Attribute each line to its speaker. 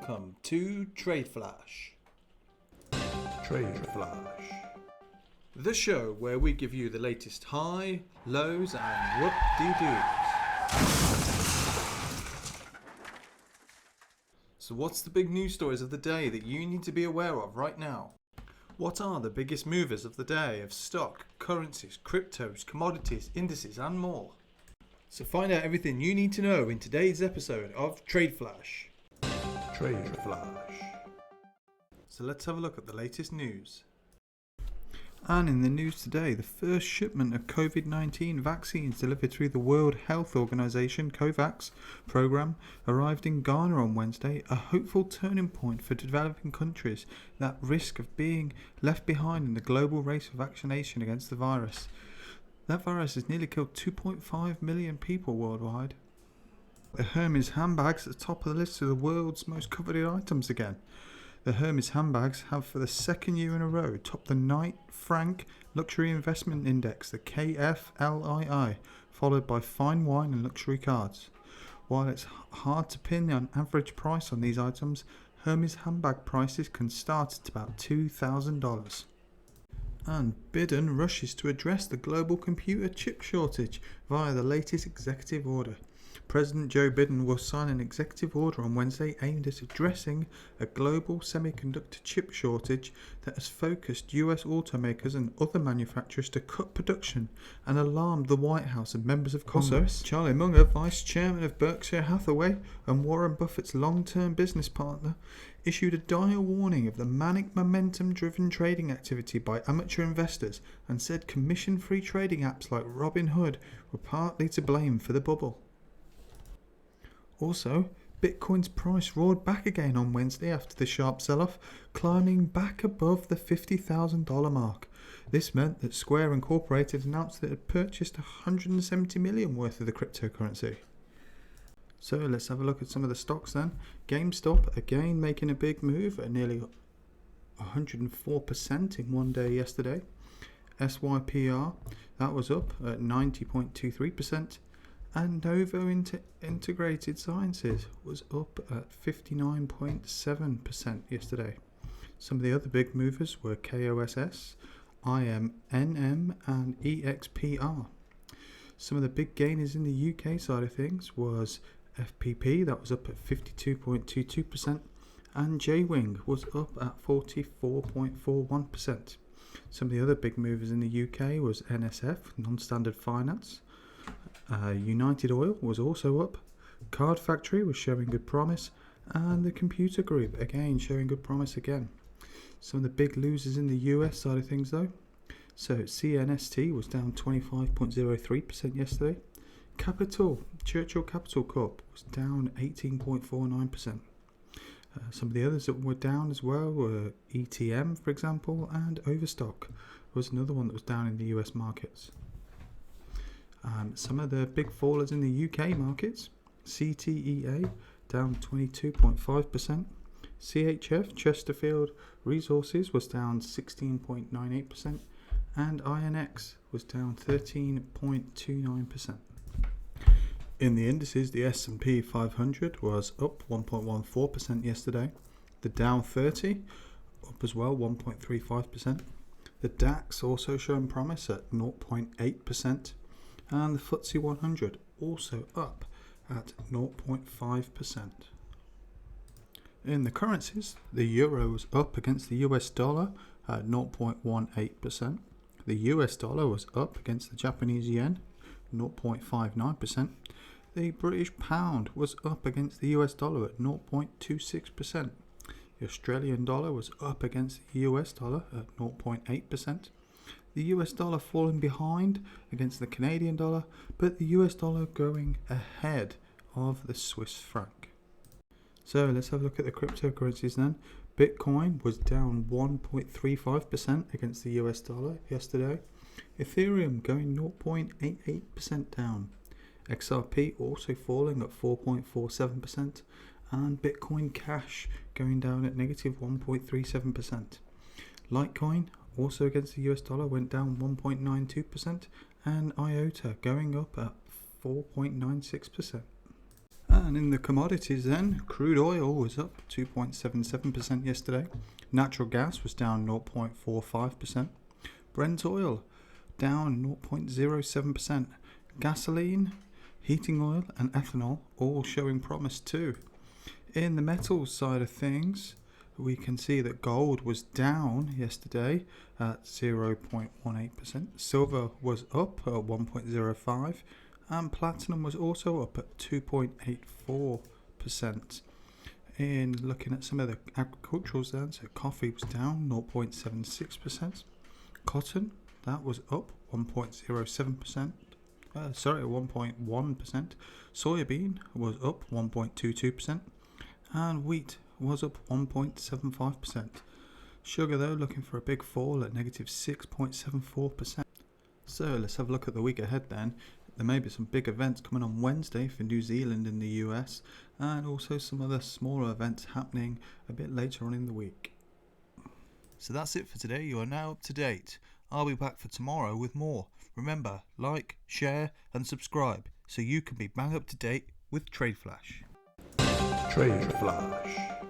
Speaker 1: welcome to TradeFlash. TradeFlash. The show where we give you the latest high, lows and whoop-de-doos. So what's the big news stories of the day that you need to be aware of right now? What are the biggest movers of the day of stock, currencies, cryptos, commodities, indices and more? So find out everything you need to know in today's episode of TradeFlash. TradeFlash. So let's have a look at the latest news. And in the news today, the first shipment of COVID-19 vaccines delivered through the World Health Organization COVAX program arrived in Ghana on Wednesday, a hopeful turning point for developing countries that risk of being left behind in the global race for vaccination against the virus. That virus has nearly killed 2.5 million people worldwide. The Hermes handbags at the top of the list of the world's most coveted items again. The Hermes handbags have for the second year in a row topped the Knight Frank Luxury Investment Index, the KFLII, followed by fine wine and luxury cards. While it's hard to pin an average price on these items, Hermes handbag prices can start at about $2,000. And Biden rushes to address the global computer chip shortage via the latest executive order. President Joe Biden will sign an executive order on Wednesday aimed at addressing a global semiconductor chip shortage that has focused US automakers and other manufacturers to cut production and alarmed the White House and members of Congress. Also, Charlie Munger, vice chairman of Berkshire Hathaway and Warren Buffett's long-term business partner, issued a dire warning of the manic momentum-driven trading activity by amateur investors and said commission-free trading apps like Robinhood were partly to blame for the bubble. Also, Bitcoin's price roared back again on Wednesday after the sharp sell-off, climbing back above the $50,000 mark. This meant that Square Incorporated announced that it had purchased $170 million worth of the cryptocurrency. So let's have a look at some of the stocks then. GameStop again making a big move at nearly 104% in one day yesterday. SYPR, that was up at 90.23%. And Novo Integrated Sciences was up at 59.7% yesterday. Some of the other big movers were KOSS, IMNM and EXPR. Some of the big gainers in the UK side of things was FPP, that was up at 52.22%, and JWing was up at 44.41%. Some of the other big movers in the UK was NSF, Non-Standard Finance. United Oil was also up, Card Factory was showing good promise, and the Computer Group again showing good promise again. Some of the big losers in the US side of things though. So CNST was down 25.03% yesterday. Churchill Capital Corp was down 18.49%. Some of the others that were down as well were ETM, for example, and Overstock was another one that was down in the US markets. Some of the big fallers in the UK markets: CTEA down 22.5%, CHF Chesterfield Resources was down 16.98%, and INX was down 13.29%. In the indices, the S&P 500 was up 1.14% yesterday, the Dow 30 up as well 1.35%, the DAX also showing promise at 0.8%, and the FTSE 100 also up at 0.5%. In the currencies, the euro was up against the US dollar at 0.18%. The US dollar was up against the Japanese yen, 0.59%. The British pound was up against the US dollar at 0.26%. The Australian dollar was up against the US dollar at 0.8%. The US dollar falling behind against the Canadian dollar, but the US dollar going ahead of the Swiss franc. So let's have a look at the cryptocurrencies then. Bitcoin was down 1.35% against the US dollar yesterday. Ethereum going 0.88% down. XRP also falling at 4.47%. And Bitcoin Cash going down at negative 1.37%. Litecoin also against the US dollar went down 1.92%, and IOTA going up at 4.96%. And in the commodities then, crude oil was up 2.77% yesterday. Natural gas was down 0.45%. Brent oil down 0.07%. Gasoline, heating oil and ethanol all showing promise too. In the metals side of things, we can see that gold was down yesterday at 0.18%. Silver was up at 1.05%. And platinum was also up at 2.84%. In looking at some of the agriculturals then, so coffee was down 0.76%. Cotton, that was up 1.07%. 1.1%. Soybean was up 1.22%. And wheat was up 1.75%. Sugar though looking for a big fall at negative 6.74%. So let's have a look at the week ahead then. There may be some big events coming on Wednesday for New Zealand and the US, and also some other smaller events happening a bit later on in the week. So that's it for today. You are now up to date. I'll be back for tomorrow with more. Remember, like, share and subscribe so you can be bang up to date with TradeFlash.
Speaker 2: TradeFlash.